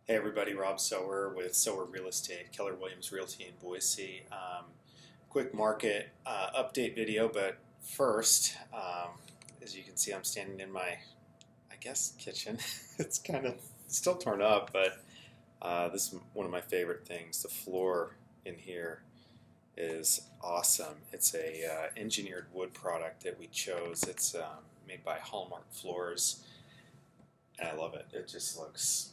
Hey everybody, Rob Sower with Sower Real Estate, Keller Williams Realty in Boise. Quick market update video, but first, as you can see, I'm standing in my, I guess, kitchen. It's kind of still torn up, but this is one of my favorite things. The floor in here is awesome. It's a engineered wood product that we chose. It's made by Hallmark Floors, and I love it. It just looks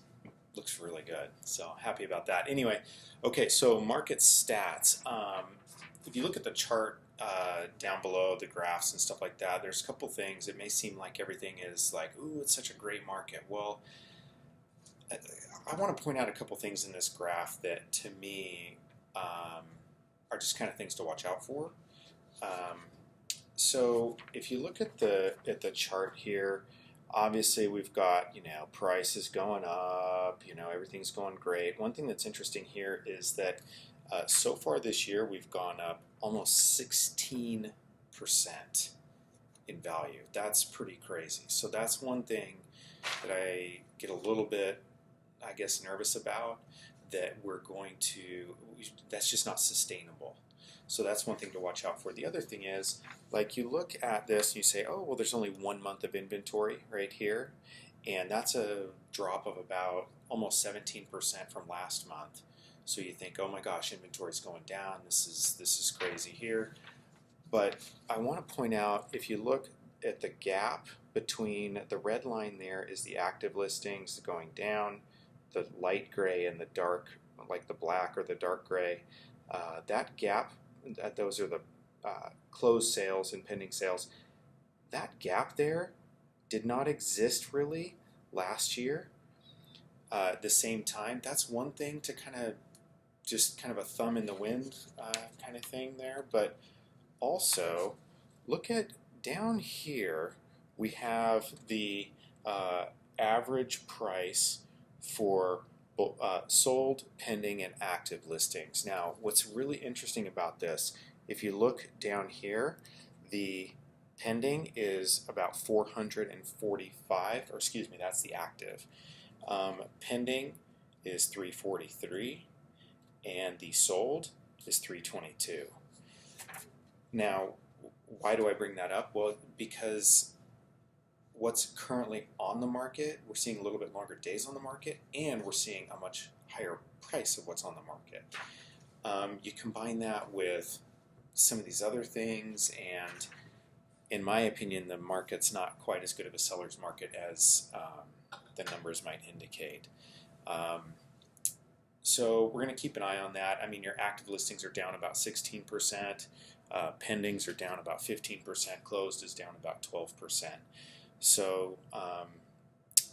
really good. So happy about that. Anyway, okay, so market stats. If you look at the chart down below, the graphs and stuff like that, there's a couple things. It may seem like everything is like, ooh, it's such a great market. Well, I want to point out a couple things in this graph that to me are just kind of things to watch out for. Um, so if you look at the chart here, obviously we've got, prices going up, everything's going great. One thing that's interesting here is that so far this year we've gone up almost 16% in value. That's pretty crazy. So that's one thing that I get a little bit, I guess, nervous about, that that's just not sustainable. So that's one thing to watch out for. The other thing is, like, you look at this and you say, oh, well, there's only 1 month of inventory right here, and that's a drop of about almost 17% from last month. So you think, oh my gosh, inventory's going down. This is crazy here. But I want to point out, if you look at the gap between the red line there is the active listings going down, the light gray and the dark, like the black or the dark gray, that gap, those are the closed sales and pending sales. That gap there did not exist really last year. At the same time, that's one thing to kind of a thumb in the wind kind of thing there. But also, look at down here, we have the average price for sold, pending, and active listings. Now, what's really interesting about this, if you look down here, the pending is about 445, or excuse me, that's the active. Pending is 343, and the sold is 322. Now, why do I bring that up? Well, because what's currently on the market, we're seeing a little bit longer days on the market, and we're seeing a much higher price of what's on the market. You combine that with some of these other things, and in my opinion, the market's not quite as good of a seller's market as the numbers might indicate. So we're going to keep an eye on that. I mean, your active listings are down about 16%, pendings are down about 15%, closed is down about 12%. So,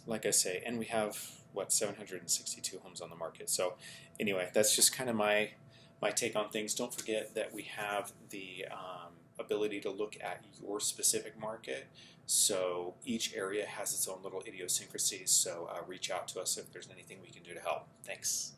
like I say, and we have, 762 homes on the market. So anyway, that's just kind of my take on things. Don't forget that we have the ability to look at your specific market. So each area has its own little idiosyncrasies. So reach out to us if there's anything we can do to help. Thanks.